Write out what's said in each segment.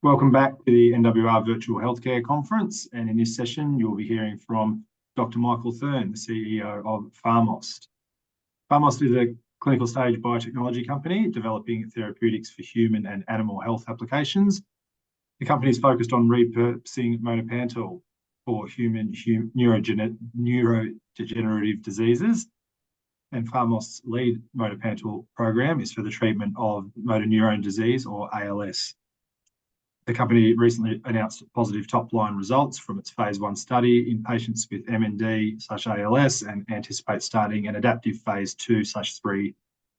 Welcome back to the NWR Virtual Healthcare Conference, and in this session you'll be hearing from Dr. Michael Thurn, the CEO of PharmAust. PharmAust is a clinical stage biotechnology company developing therapeutics for human and animal health applications. The company is focused on repurposing monopental for human neurodegenerative diseases, and PharmAust's lead monopental program is for the treatment of motor neurone disease, or ALS. The company recently announced positive top-line results from its phase 1 study in patients with MND/ALS and anticipates starting an adaptive phase 2/3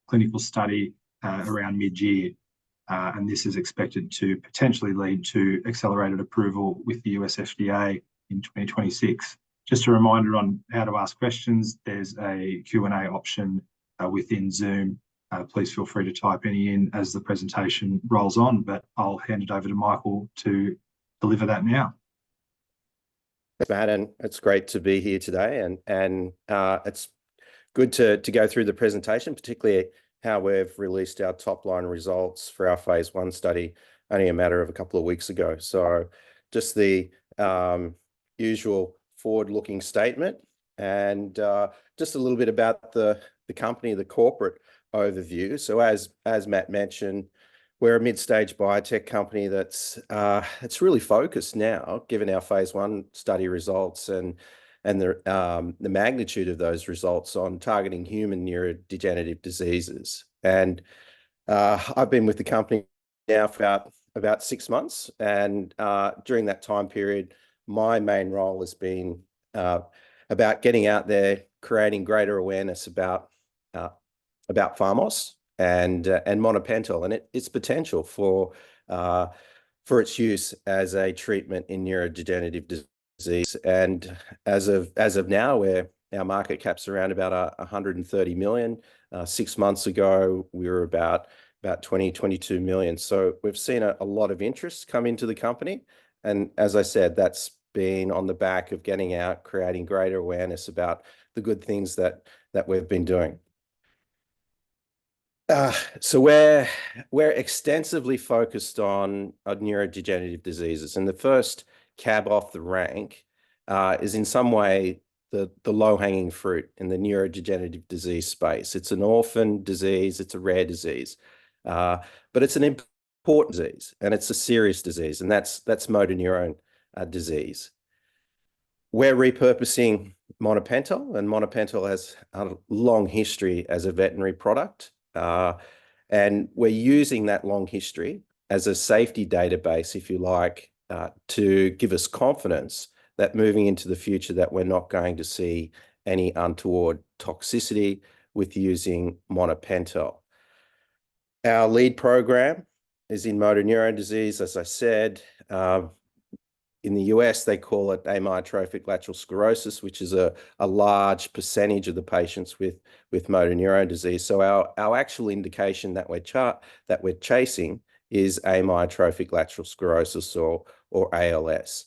clinical study around mid-year. And this is expected to potentially lead to accelerated approval with the US FDA in 2026. Just a reminder on how to ask questions, there's a Q&A option within Zoom. Please feel free to type any in as the presentation rolls on, but I'll hand it over to Michael to deliver that now. Thanks, Matt, and it's great to be here today, and it's good to go through the presentation, particularly how we've released our top-line results for our phase 1 study only a matter of a couple of weeks ago. So just the usual forward-looking statement, and just a little bit about the company, the corporate overview. So as Matt mentioned, we're a mid-stage biotech company that's really focused now, given our phase 1 study results and the magnitude of those results, on targeting human neurodegenerative diseases. And I've been with the company now for about 6 months, and during that time period, my main role has been about getting out there, creating greater awareness about PharmAust and monopental and its potential for its use as a treatment in neurodegenerative disease. And as of now, our market cap's around about 130 million. 6 months ago, we were about 22 million. So we've seen a lot of interest come into the company, and as I said, that's been on the back of getting out, creating greater awareness about the good things that we've been doing. So we're extensively focused on neurodegenerative diseases, and the first cab off the rank is in some way the low-hanging fruit in the neurodegenerative disease space. It's an orphan disease, it's a rare disease, but it's an important disease, and it's a serious disease, and that's motor neurone disease. We're repurposing monopental, and monopental has a long history as a veterinary product. And we're using that long history as a safety database, if you like, to give us confidence that moving into the future that we're not going to see any untoward toxicity with using monopental. Our lead program is in motor neurone disease, as I said. In the US, they call it amyotrophic lateral sclerosis, which is a large percentage of the patients with motor neurone disease. So our actual indication that we're chasing is amyotrophic lateral sclerosis, or ALS.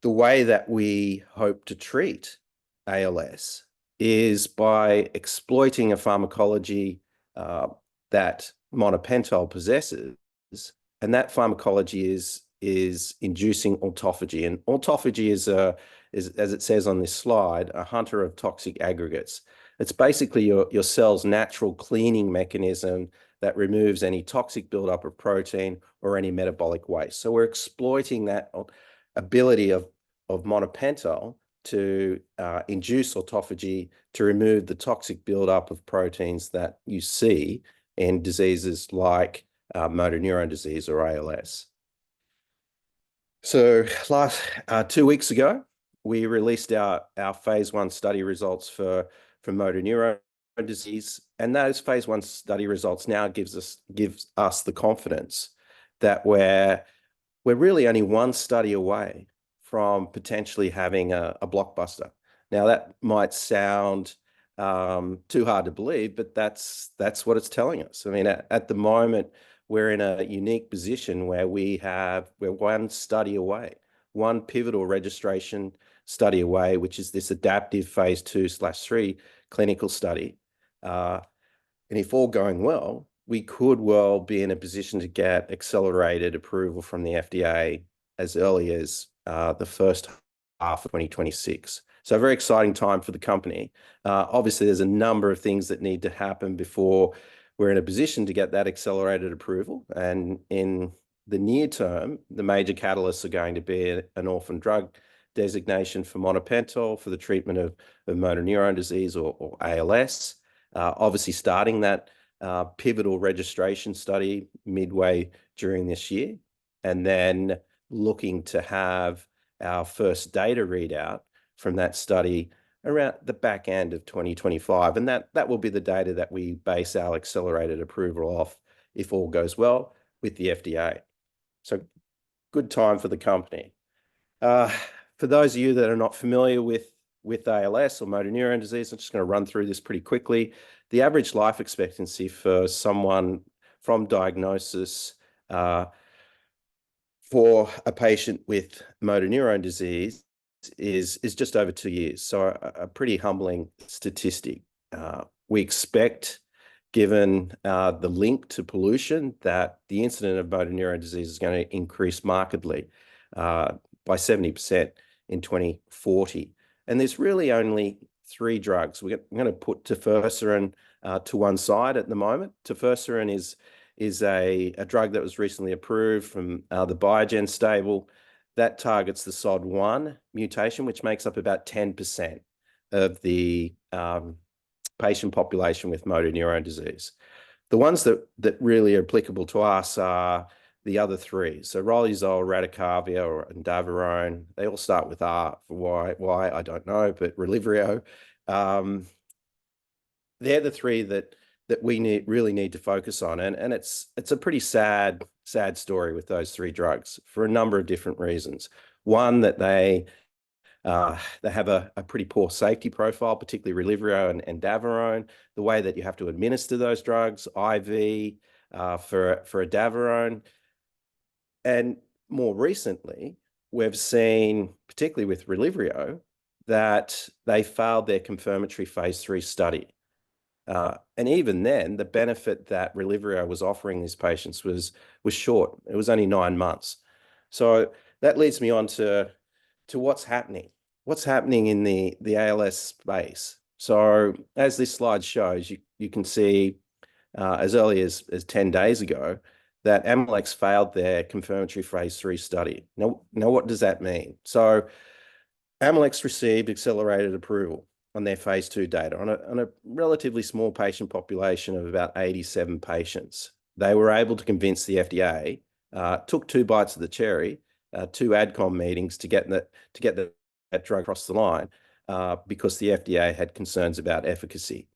The way that we hope to treat ALS is by exploiting a pharmacology that monopental possesses, and that pharmacology is inducing autophagy. And autophagy is, as it says on this slide, a hunter of toxic aggregates. It's basically your cell's natural cleaning mechanism that removes any toxic buildup of protein or any metabolic waste. So we're exploiting that ability of monopental to induce autophagy, to remove the toxic buildup of proteins that you see in diseases like motor neurone disease, or ALS. So 2 weeks ago, we released our phase 1 study results for motor neurone disease, and those phase 1 study results now gives us the confidence that we're really only one study away from potentially having a blockbuster. Now that might sound too hard to believe, but that's what it's telling us. I mean, at the moment, we're in a unique position where we're one study away, one pivotal registration study away, which is this adaptive phase 2/3 clinical study. And if all going well, we could well be in a position to get accelerated approval from the FDA as early as the first half of 2026. So a very exciting time for the company. Obviously, there's a number of things that need to happen before we're in a position to get that accelerated approval. And in the near term, the major catalysts are going to be an orphan drug designation for monopental for the treatment of motor neurone disease or ALS. Obviously, starting that pivotal registration study midway during this year, and then looking to have our first data readout from that study around the back end of 2025. And that will be the data that we base our accelerated approval off if all goes well with the FDA. So good time for the company. For those of you that are not familiar with ALS or motor neurone disease, I'm just going to run through this pretty quickly. The average life expectancy for someone from diagnosis for a patient with motor neurone disease is just over 2 years. So a pretty humbling statistic. We expect, given the link to pollution, that the incidence of motor neurone disease is going to increase markedly by 70% in 2040. And there's really only 3 drugs. We're going to put tofersen to one side at the moment. Tofersen is a drug that was recently approved from the Biogen stable that targets the SOD1 mutation, which makes up about 10% of the patient population with motor neurone disease. The ones that really are applicable to us are the other 3. So riluzole, radicavir, or edaravone. They all start with R. For why I don't know, but Relyvrio. They're the 3 that we really need to focus on, and it's a pretty sad story with those 3 drugs for a number of different reasons. One, that they have a pretty poor safety profile, particularly Relyvrio and edaravone. The way that you have to administer those drugs, IV for edaravone. And more recently, we've seen, particularly with Relyvrio, that they failed their confirmatory phase 3 study. And even then, the benefit that Relyvrio was offering these patients was short. It was only 9 months. So that leads me on to what's happening. What's happening in the ALS space? So as this slide shows, you can see as early as 10 days ago that Amylyx failed their confirmatory phase 3 study. Now what does that mean? So Amylyx received accelerated approval on their phase 2 data on a relatively small patient population of about 87 patients. They were able to convince the FDA, took 2 bites of the cherry, 2 AdCom meetings to get that drug across the line because the FDA had concerns about efficacy.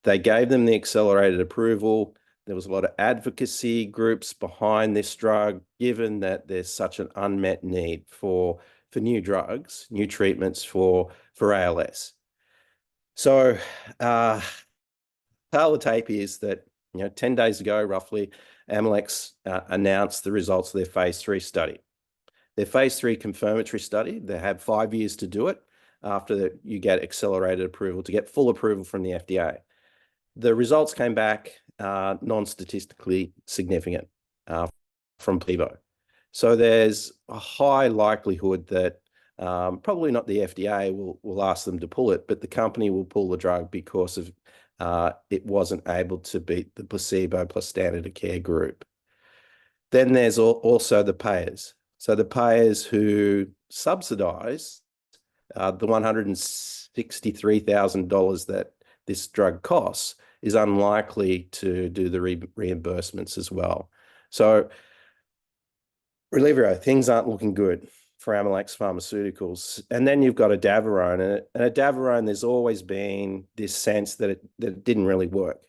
They gave them the accelerated approval. There was a lot of advocacy groups behind this drug, given that there's such an unmet need for new drugs, new treatments for ALS. So tale of the tape is that 10 days ago, roughly, Amylyx announced the results of their phase 3 study. Their phase 3 confirmatory study, they have 5 years to do it after you get accelerated approval, to get full approval from the FDA. The results came back non-statistically significant from placebo. So there's a high likelihood that probably not the FDA will ask them to pull it, but the company will pull the drug because of it wasn't able to beat the placebo plus standard of care group. Then there's also the payers. So the payers who subsidize the $163,000 that this drug costs is unlikely to do the reimbursements as well. So Relyvrio, things aren't looking good for Amylyx Pharmaceuticals. And then you've got edaravone. And edaravone, there's always been this sense that it didn't really work.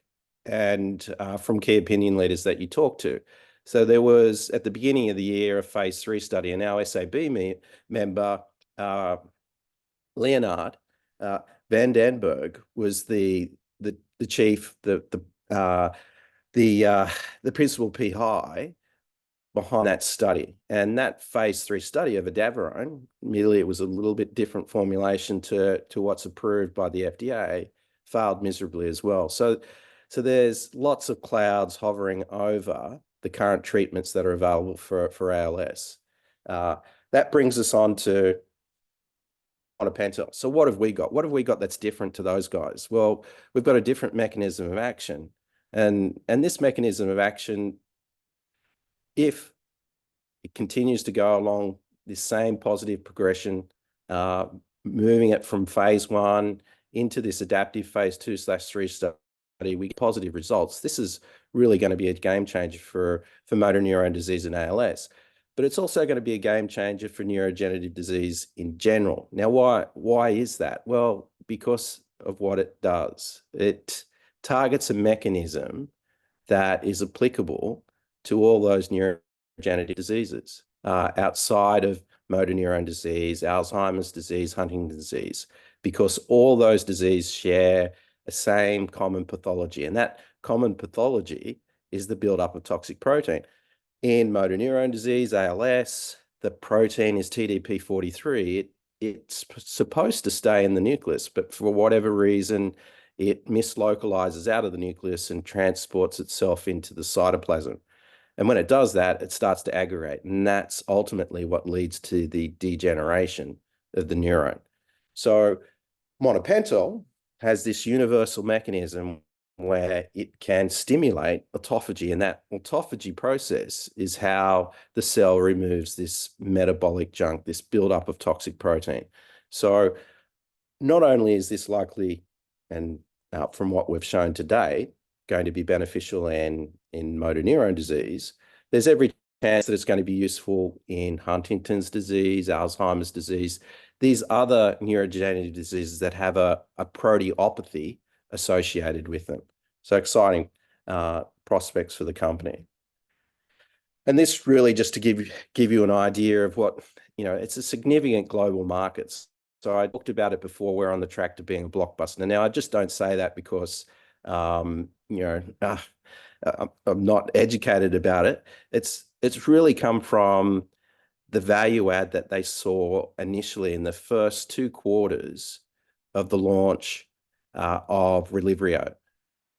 And from key opinion leaders that you talk to. So there was, at the beginning of the year, a phase 3 study, and our SAB member, Leonard Van Denberg, was the chief, the principal PI behind that study. And that phase 3 study of edaravone, merely it was a little bit different formulation to what's approved by the FDA, failed miserably as well. So So there's lots of clouds hovering over the current treatments that are available for ALS. That brings us on to monopentyl. So what have we got? What have we got that's different to those guys? Well, we've got a different mechanism of action. And this mechanism of action, if it continues to go along this same positive progression, moving it from phase 1 into this adaptive phase 2/3 study, we get positive results. This is really going to be a game changer for motor neurone disease and ALS. But it's also going to be a game changer for neurodegenerative disease in general. Now, why is that? Well, because of what it does. It targets a mechanism that is applicable to all those neurodegenerative diseases outside of motor neurone disease, Alzheimer's disease, Huntington's disease, because all those diseases share the same common pathology. And that common pathology is the buildup of toxic protein. In motor neurone disease, ALS, the protein is TDP-43. It's supposed to stay in the nucleus, but for whatever reason, it mislocalizes out of the nucleus and transports itself into the cytoplasm. And when it does that, it starts to aggregate. And that's ultimately what leads to the degeneration of the neuron. So monopentyl has this universal mechanism where it can stimulate autophagy, and that autophagy process is how the cell removes this metabolic junk, this buildup of toxic protein. So not only is this likely, and from what we've shown today, going to be beneficial in motor neurone disease, there's every chance that it's going to be useful in Huntington's disease, Alzheimer's disease, these other neurodegenerative diseases that have a proteopathy associated with them. So exciting prospects for the company. And this really just to give you an idea of what, it's a significant global market. So I talked about it before, we're on the track to being a blockbuster. Now, I just don't say that because, I'm not educated about it. It's really come from the value add that they saw initially in the first 2 quarters of the launch of Relyvrio.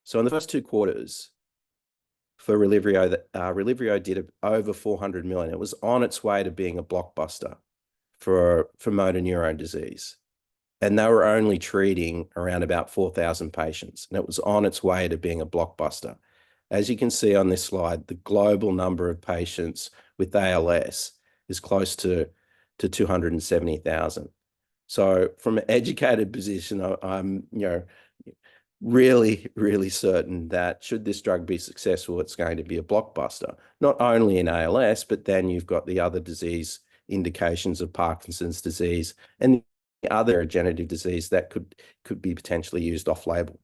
So in the first 2 quarters for Relyvrio, Relyvrio did over 400 million. It was on its way to being a blockbuster for motor neurone disease. And they were only treating around about 4,000 patients. And it was on its way to being a blockbuster. As you can see on this slide, the global number of patients with ALS is close to 270,000. So from an educated position, I'm really, really certain that should this drug be successful, it's going to be a blockbuster, not only in ALS, but then you've got the other disease indications of Parkinson's disease and the other degenerative disease that could be potentially used off-label.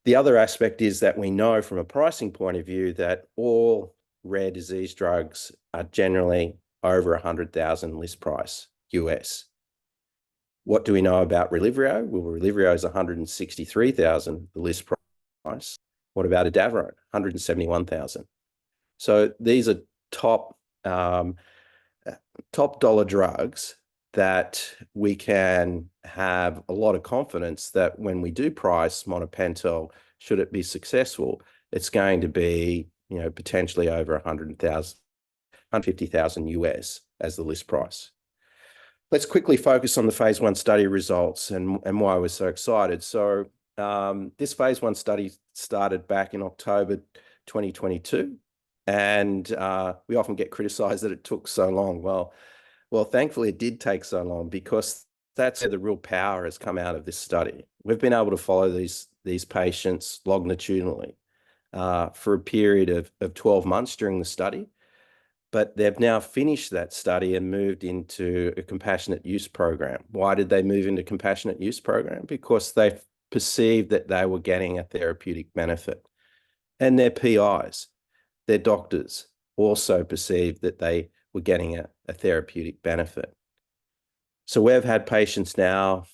The other aspect is that we know from a pricing point of view that all rare disease drugs are generally over 100,000 list price US. What do we know about Relyvrio? Well, Relyvrio is 163,000, the list price. What about Adavro? 171,000. So these are top dollar drugs that we can have a lot of confidence that when we do price monopentyl, should it be successful, it's going to be, potentially over 150,000 US as the list price. Let's quickly focus on the phase 1 study results and why we're so excited. So this phase 1 study started back in October 2022, and we often get criticized that it took so long. Well, thankfully it did take so long because that's where the real power has come out of this study. We've been able to follow these patients longitudinally for a period of 12 months during the study. But they've now finished that study and moved into a compassionate use program. Why did they move into compassionate use program? Because they perceived that they were getting a therapeutic benefit. And their PIs, their doctors, also perceived that they were getting a therapeutic benefit. So we've had patients now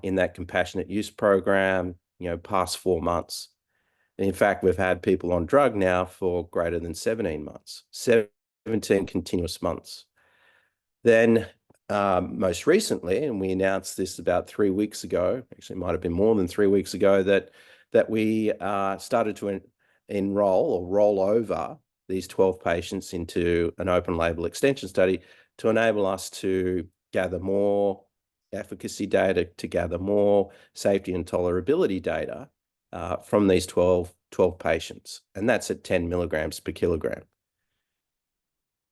in that compassionate use program, past 4 months. And in fact, we've had people on drug now for greater than 17 months. 17 continuous months. Then most recently, and we announced this about 3 weeks ago, actually it might have been more than 3 weeks ago, that that we started to enroll or roll over these 12 patients into an open label extension study to enable us to gather more efficacy data, to gather more safety and tolerability data from these 12 patients. And that's at 10 milligrams per kilogram.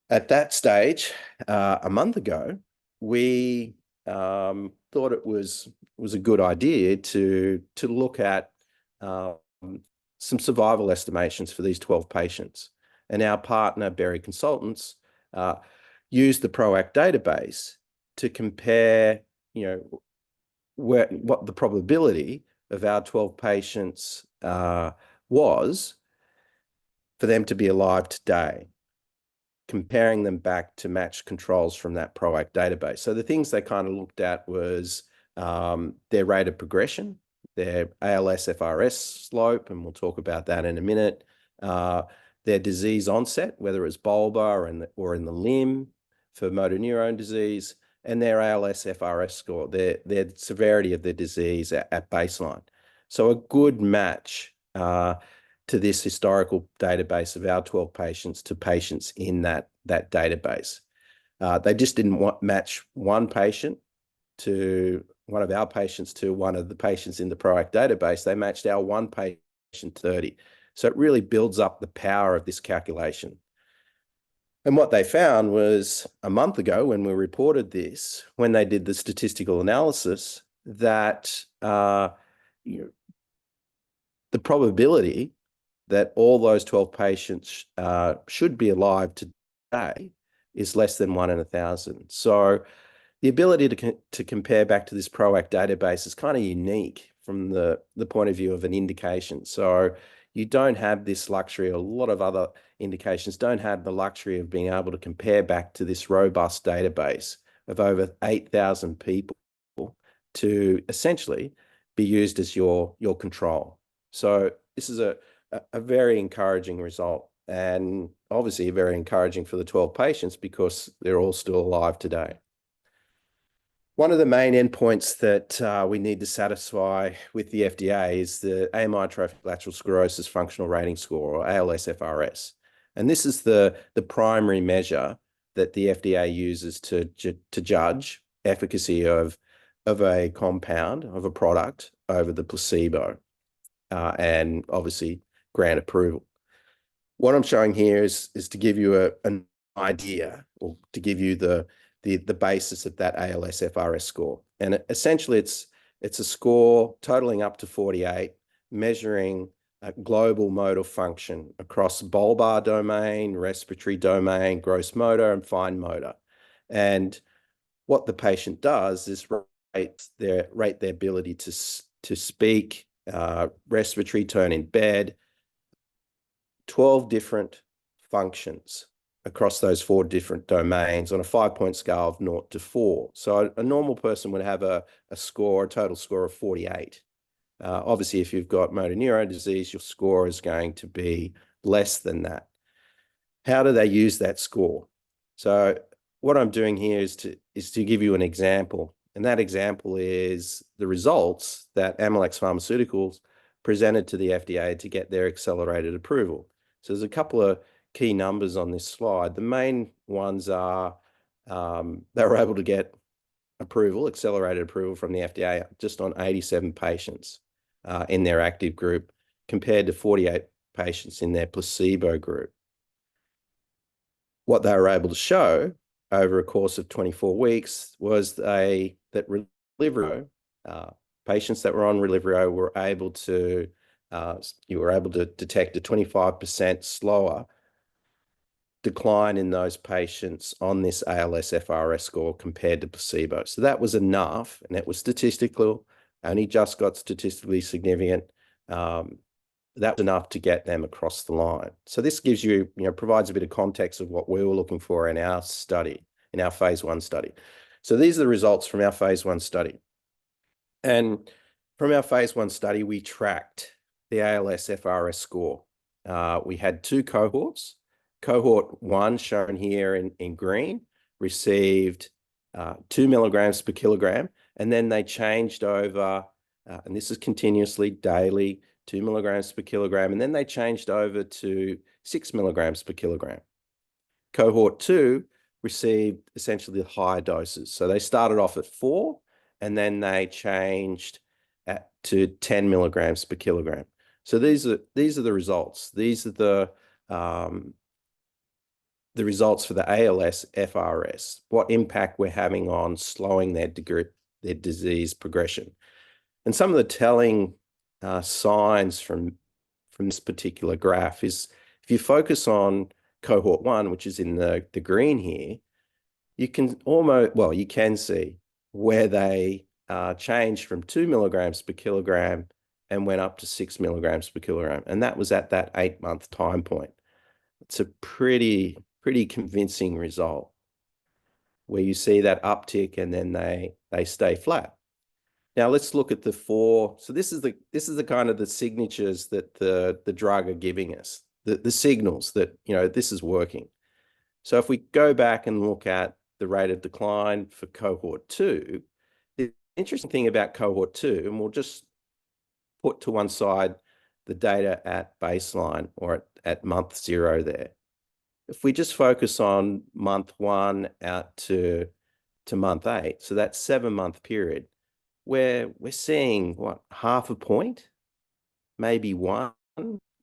At that stage, a month ago, we thought it was a good idea to look at some survival estimations for these 12 patients. And our partner, Berry Consultants, used the PROACT database to compare, what the probability of our 12 patients was for them to be alive today, comparing them back to matched controls from that PROACT database. So the things they kind of looked at was their rate of progression, their ALS-FRS slope, and we'll talk about that in a minute, their disease onset, whether it's bulbar or in the limb for motor neurone disease, and their ALS-FRS score, their severity of their disease at baseline. So a good match to this historical database of our 12 patients to patients in that database. They just didn't match one patient to one of our patients to one of the patients in the PROACT database. They matched our one patient 30. So it really builds up the power of this calculation. And what they found was a month ago when we reported this, when they did the statistical analysis, that the probability that all those 12 patients should be alive today is less than 1 in 1,000. So the ability to compare back to this PROACT database is kind of unique from the point of view of an indication. So you don't have this luxury. A lot of other indications don't have the luxury of being able to compare back to this robust database of over 8,000 people to essentially be used as your control. So this is a very encouraging result, and obviously very encouraging for the 12 patients because they're all still alive today. One of the main endpoints that we need to satisfy with the FDA is the amyotrophic lateral sclerosis functional rating score, or ALS-FRS. And this is the primary measure that the FDA uses to judge efficacy of a compound, of a product, over the placebo, and obviously grant approval. What I'm showing here is to give you an idea, or to give you the basis of that ALS-FRS score. And essentially it's a score totaling up to 48, measuring global motor function across bulbar domain, respiratory domain, gross motor, and fine motor. And what the patient does is rate their ability to speak, respiratory, turn in bed, 12 different functions across those 4 different domains on a 5-point scale of 0 to 4. So a normal person would have a total score of 48. Obviously, if you've got motor neurone disease, your score is going to be less than that. How do they use that score? So what I'm doing here is to give you an example. And that example is the results that Amylyx Pharmaceuticals presented to the FDA to get their accelerated approval. So there's a couple of key numbers on this slide. The main ones are they were able to get accelerated approval from the FDA just on 87 patients in their active group, compared to 48 patients in their placebo group. What they were able to show over a course of 24 weeks was that Relyvrio, patients that were on Relyvrio were able to detect a 25% slower decline in those patients on this ALS-FRS score compared to placebo. So that was enough, and it was statistical, only just got statistically significant. That was enough to get them across the line. So this gives you, provides a bit of context of what we were looking for in our study, in our phase 1 study. So these are the results from our phase 1 study. And from our phase 1 study, we tracked the ALS-FRS score. We had 2 cohorts. Cohort 1, shown here in green, received 2 milligrams per kilogram, and then they changed over, and this is continuously daily, 2 milligrams per kilogram, and then they changed over to 6 milligrams per kilogram. Cohort 2 received essentially the higher doses. So they started off at 4, and then they changed to 10 milligrams per kilogram. So these are the results. These are the results for the ALS FRS, what impact we're having on slowing their disease progression. And some of the telling signs from this particular graph is, if you focus on cohort 1, which is in the green here, you can you can see where they changed from 2 milligrams per kilogram and went up to 6 milligrams per kilogram. And that was at that 8-month time point. It's a pretty convincing result where you see that uptick and then they stay flat. Now let's look at the 4. So this is the kind of the signatures that the drug are giving us, the signals that, this is working. So if we go back and look at the rate of decline for cohort 2, the interesting thing about cohort 2, and we'll just put to one side the data at baseline or at month 0 there. If we just focus on month 1 out to month 8, so that 7-month period, where we're seeing what, half a point, maybe 1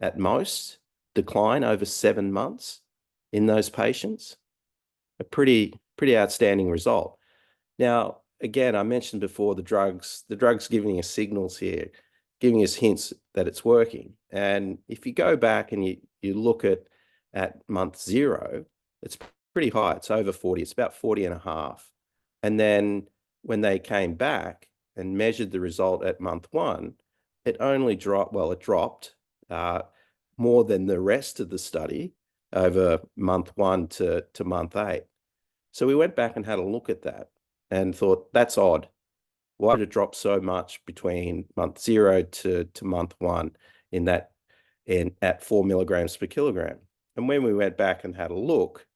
at most, decline over 7 months in those patients. A pretty outstanding result. Now, again, I mentioned before the drugs giving us signals here, giving us hints that it's working. And if you go back and you look at month 0, it's pretty high. It's over 40. It's about 40.5. And then when they came back and measured the result at month 1, it only dropped, it dropped more than the rest of the study over month 1 to month 8. So we went back and had a look at that and thought, that's odd. Why did it drop so much between month 0 to month 1 at 4 milligrams per kilogram? And when we went back and had a look,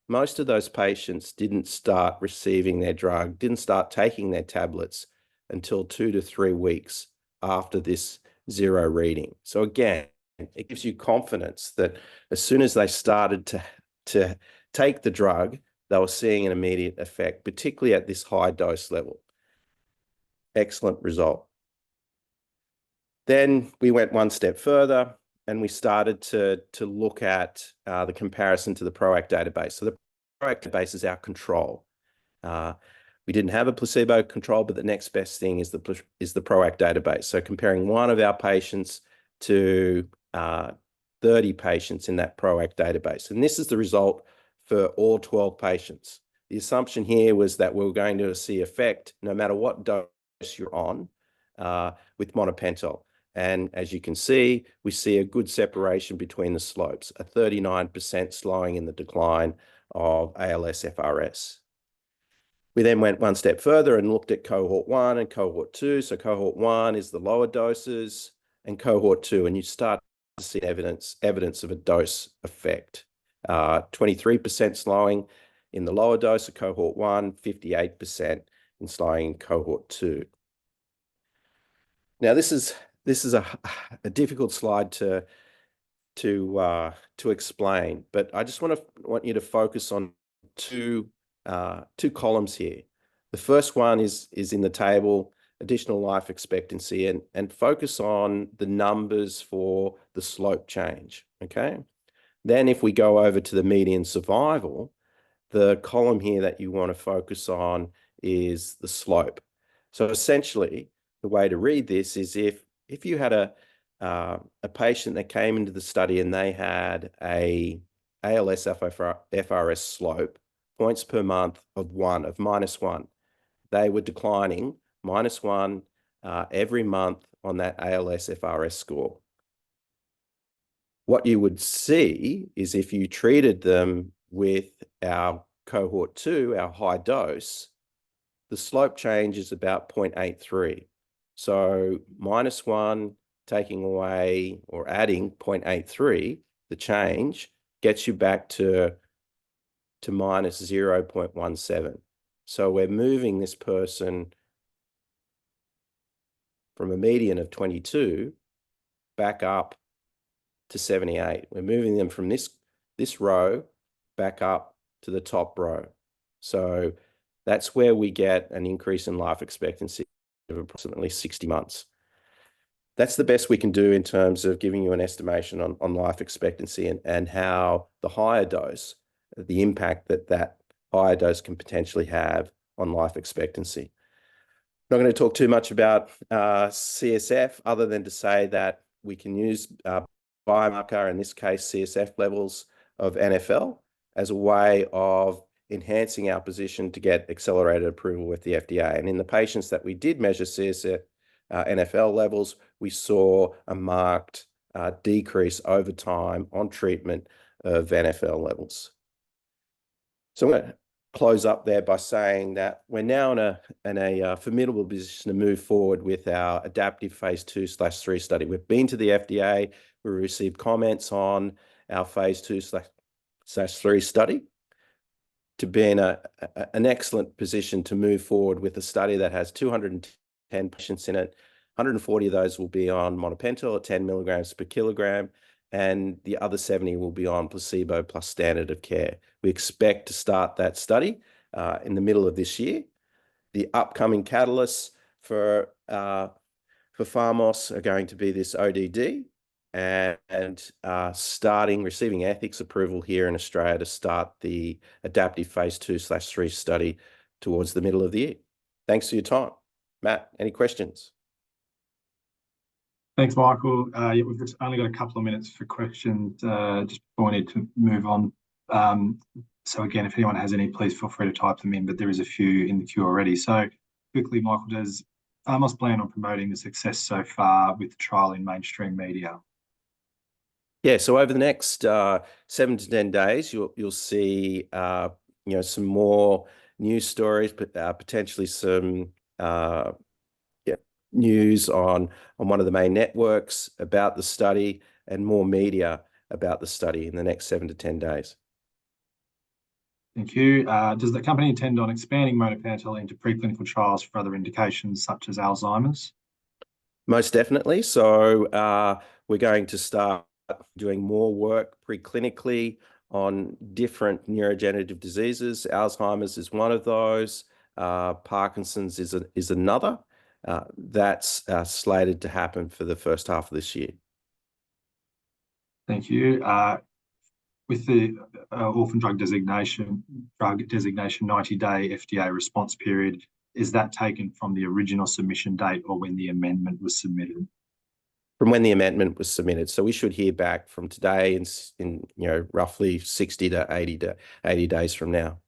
most of those patients didn't start receiving their drug, didn't start taking their tablets until 2 to 3 weeks after this 0 reading. So again, it gives you confidence that as soon as they started to take the drug, they were seeing an immediate effect, particularly at this high dose level. Excellent result. Then we went one step further and we started to look at the comparison to the PROACT database. So the PROACT database is our control. We didn't have a placebo control, but the next best thing is the PROACT database. So comparing one of our patients to 30 patients in that PROACT database. And this is the result for all 12 patients. The assumption here was that we were going to see effect no matter what dose you're on with monopentyl. And as you can see, we see a good separation between the slopes, a 39% slowing in the decline of ALS-FRS. We then went one step further and looked at cohort 1 and cohort 2. So cohort 1 is the lower doses and cohort 2, and you start to see evidence of a dose effect. 23% slowing in the lower dose of cohort 1, 58% in slowing in cohort 2. Now, this is a difficult slide to explain, but I just want you to focus on two columns here. The first one is in the table, additional life expectancy, and focus on the numbers for the slope change, okay? Then if we go over to the median survival, the column here that you want to focus on is the slope. So essentially, the way to read this is if you had a patient that came into the study and they had a ALS-FRS slope, points per month of -1, they were declining -1 every month on that ALS-FRS score. What you would see is if you treated them with our cohort 2, our high dose, the slope change is about 0.83. So -1 taking away or adding 0.83, the change gets you back to -0.17. So we're moving this person from a median of 22 back up to 78. We're moving them from this row back up to the top row. So that's where we get an increase in life expectancy of approximately 60 months. That's the best we can do in terms of giving you an estimation on life expectancy and how the higher dose, the impact that higher dose can potentially have on life expectancy. I'm not going to talk too much about CSF other than to say that we can use biomarker, in this case CSF levels of NFL, as a way of enhancing our position to get accelerated approval with the FDA. And in the patients that we did measure CSF NFL levels, we saw a marked decrease over time on treatment of NFL levels. So I'm going to close up there by saying that we're now in a formidable position to move forward with our adaptive phase 2/3 study. We've been to the FDA, we received comments on our phase 2/3 study to be in an excellent position to move forward with a study that has 210 patients in it. 140 of those will be on monopental at 10 milligrams per kilogram, and the other 70 will be on placebo plus standard of care. We expect to start that study in the middle of this year. The upcoming catalysts for PharmAust are going to be this ODD and receiving ethics approval here in Australia to start the adaptive phase 2/3 study towards the middle of the year. Thanks for your time. Matt, any questions? Thanks, Michael. Yeah, we've just only got a couple of minutes for questions just before we need to move on. So again, if anyone has any, please feel free to type them in, but there is a few in the queue already. So quickly, Michael, does PharmAust plan on promoting the success so far with the trial in mainstream media? Yeah, so over the next 7 to 10 days, you'll see some more news stories, but potentially some news on one of the main networks about the study and more media about the study in the next 7 to 10 days. Thank you. Does the company intend on expanding monopental into preclinical trials for other indications such as Alzheimer's? Most definitely. So we're going to start doing more work preclinically on different neurodegenerative diseases. Alzheimer's is one of those. Parkinson's is another. That's slated to happen for the first half of this year. Thank you. With the orphan drug designation 90-day FDA response period, is that taken from the original submission date or when the amendment was submitted? From when the amendment was submitted. So we should hear back from today in roughly 60 to 80 days from now.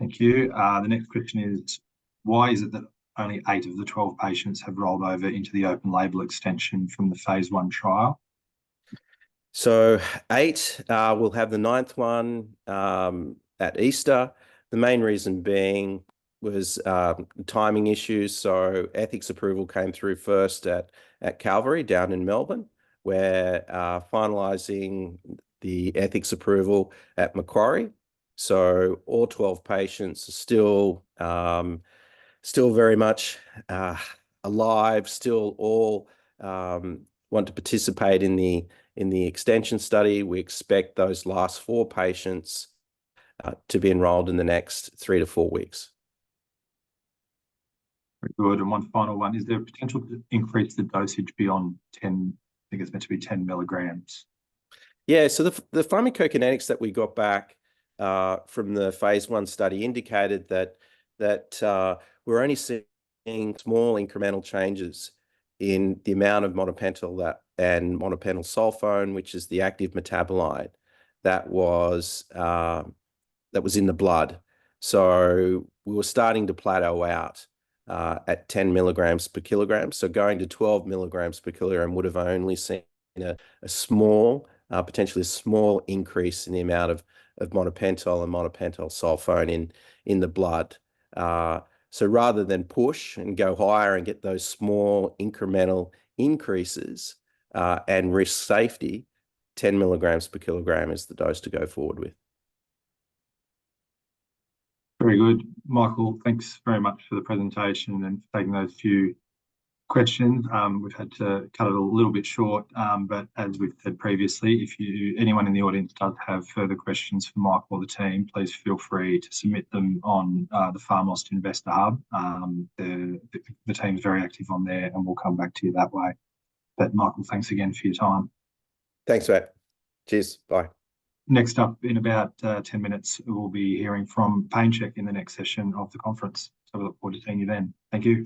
Thank you. The next question is, why is it that only 8 of the 12 patients have rolled over into the open label extension from the phase 1 trial? So 8, we'll have the 9th one at Easter. The main reason being was timing issues. So ethics approval came through first at Calvary down in Melbourne. We're finalising the ethics approval at Macquarie. So all 12 patients are still very much alive, still all want to participate in the extension study. We expect those last 4 patients to be enrolled in the next 3 to 4 weeks. Very good. And one final one, is there potential to increase the dosage beyond 10, I think it's meant to be 10 milligrams? Yeah, so the pharmacokinetics that we got back from the phase 1 study indicated that we're only seeing small incremental changes in the amount of monopental and monopental sulfone, which is the active metabolite that was in the blood. So we were starting to plateau out at 10 milligrams per kilogram. So going to 12 milligrams per kilogram would have only seen a small, potentially a small increase in the amount of monopental and monopental sulfone in the blood. So rather than push and go higher and get those small incremental increases and risk safety, 10 milligrams per kilogram is the dose to go forward with. Very good. Michael, thanks very much for the presentation and for taking those few questions. We've had to cut it a little bit short, but as we've said previously, if anyone in the audience does have further questions for Mike or the team, please feel free to submit them on the PharmAust Investor Hub. The team's very active on there, and we'll come back to you that way. But Michael, thanks again for your time. Thanks, Matt. Cheers. Bye. Next up, in about 10 minutes, we'll be hearing from PainCheck in the next session of the conference. So we look forward to seeing you then. Thank you.